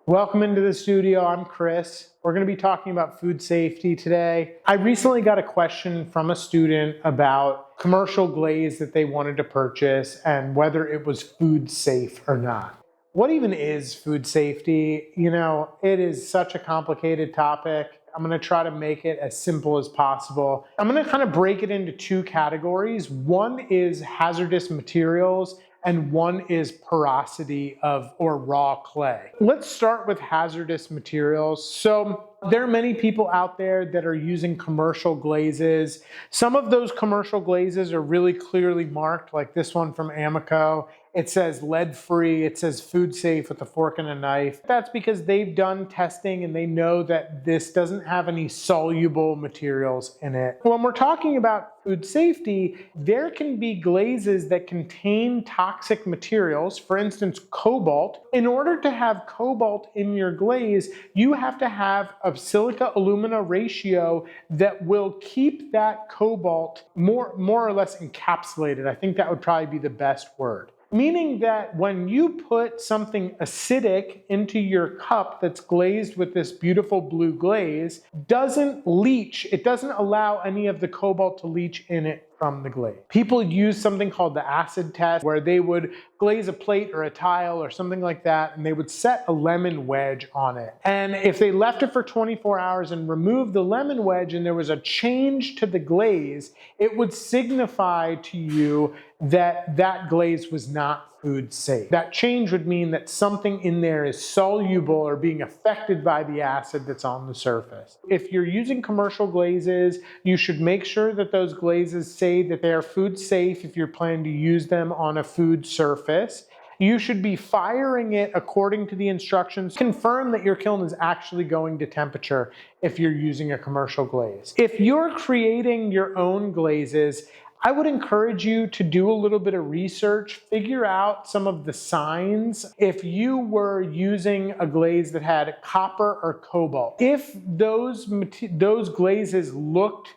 Welcome into the studio. I'm Chris. We're going to be talking about food safety today. I recently got a question from a student about commercial glaze that they wanted to purchase and whether it was food safe or not. What even is food safety? It is such a complicated topic. I'm going to try to make it as simple as possible. I'm going to kind of break it into two categories. One is hazardous materials and one is porosity or raw clay. Let's start with hazardous materials. So there are many people out there that are using commercial glazes. Some of those commercial glazes are really clearly marked, like this one from Amico. It says lead-free, it says food safe with a fork and a knife. That's because they've done testing and they know that this doesn't have any soluble materials in it. When we're talking about food safety, there can be glazes that contain toxic materials, for instance, cobalt. In order to have cobalt in your glaze, you have to have a silica-alumina ratio that will keep that cobalt more or less encapsulated. I think that would probably be the best word. Meaning that when you put something acidic into your cup that's glazed with this beautiful blue glaze, doesn't leach, it doesn't allow any of the cobalt to leach in it from the glaze. People use something called the acid test, where they would glaze a plate or a tile or something like that, and they would set a lemon wedge on it. And if they left it for 24 hours and removed the lemon wedge and there was a change to the glaze, it would signify to you that that glaze was not food safe. That change would mean that something in there is soluble or being affected by the acid that's on the surface. If you're using commercial glazes, you should make sure that those glazes say that they are food safe if you're planning to use them on a food surface. You should be firing it according to the instructions. Confirm that your kiln is actually going to temperature if you're using a commercial glaze. If you're creating your own glazes, I would encourage you to do a little bit of research, figure out some of the signs. If you were using a glaze that had copper or cobalt, if those glazes looked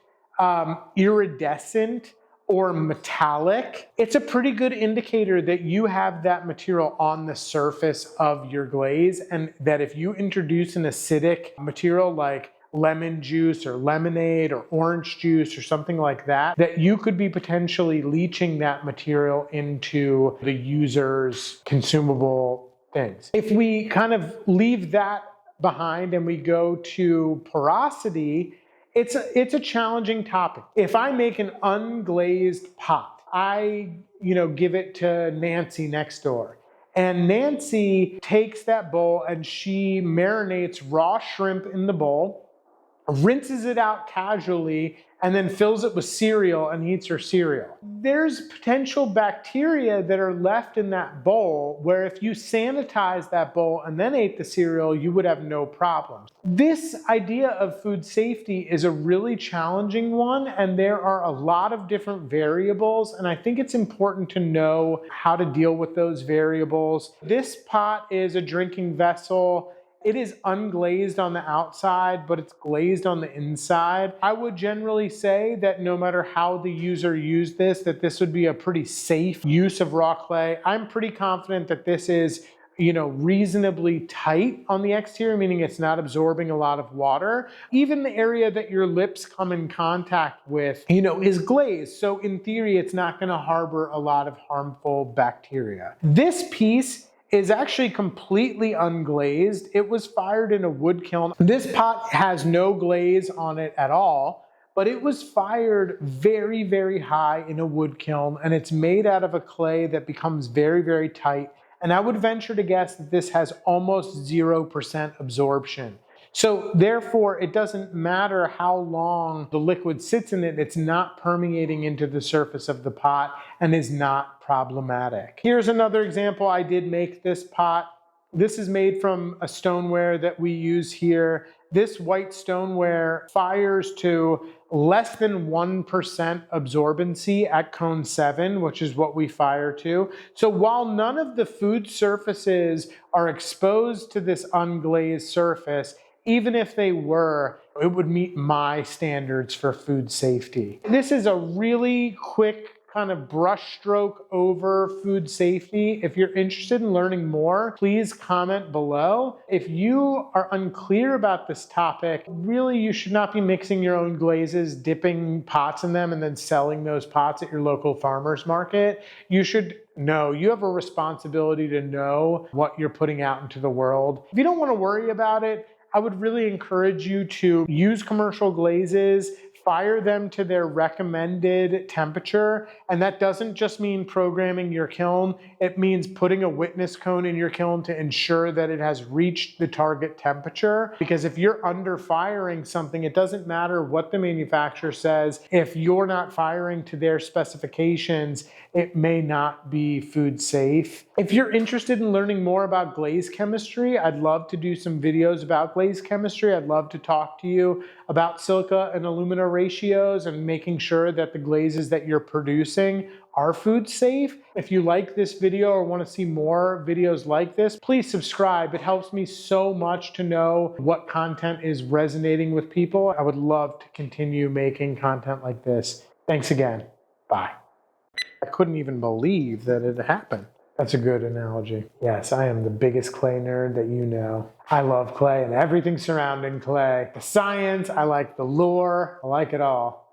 iridescent or metallic, it's a pretty good indicator that you have that material on the surface of your glaze, and that if you introduce an acidic material like lemon juice or lemonade or orange juice or something like that, that you could be potentially leaching that material into the user's consumable things. If we kind of leave that behind and we go to porosity, it's a challenging topic. If I make an unglazed pot, I give it to Nancy next door. And Nancy takes that bowl and she marinates raw shrimp in the bowl, rinses it out casually, and then fills it with cereal and eats her cereal. There's potential bacteria that are left in that bowl where if you sanitize that bowl and then ate the cereal, you would have no problems. This idea of food safety is a really challenging one, and there are a lot of different variables, and I think it's important to know how to deal with those variables. This pot is a drinking vessel. It is unglazed on the outside, but it's glazed on the inside. I would generally say that no matter how the user used this, that this would be a pretty safe use of raw clay. I'm pretty confident that this is, reasonably tight on the exterior, meaning it's not absorbing a lot of water. Even the area that your lips come in contact with, is glazed. So in theory, it's not going to harbor a lot of harmful bacteria. This piece is actually completely unglazed. It was fired in a wood kiln. This pot has no glaze on it at all, but it was fired very, very high in a wood kiln, and it's made out of a clay that becomes very, very tight. And I would venture to guess that this has almost 0% absorption. So therefore, it doesn't matter how long the liquid sits in it, it's not permeating into the surface of the pot and is not problematic. Here's another example. I did make this pot. This is made from a stoneware that we use here. This white stoneware fires to less than 1% absorbency at cone 7, which is what we fire to. So while none of the food surfaces are exposed to this unglazed surface, even if they were, it would meet my standards for food safety. This is a really quick kind of brushstroke over food safety. If you're interested in learning more, please comment below. If you are unclear about this topic, really you should not be mixing your own glazes, dipping pots in them, and then selling those pots at your local farmer's market. You should know, you have a responsibility to know what you're putting out into the world. If you don't want to worry about it, I would really encourage you to use commercial glazes, fire them to their recommended temperature. And that doesn't just mean programming your kiln. It means putting a witness cone in your kiln to ensure that it has reached the target temperature. Because if you're under firing something, it doesn't matter what the manufacturer says. If you're not firing to their specifications, it may not be food safe. If you're interested in learning more about glaze chemistry, I'd love to do some videos about glaze chemistry. I'd love to talk to you about silica and alumina ratios and making sure that the glazes that you're producing are food safe. If you like this video or want to see more videos like this, please subscribe. It helps me so much to know what content is resonating with people. I would love to continue making content like this. Thanks again. Bye. I couldn't even believe that it happened. That's a good analogy. Yes, I am the biggest clay nerd that you know. I love clay and everything surrounding clay. The science, I like the lore, I like it all.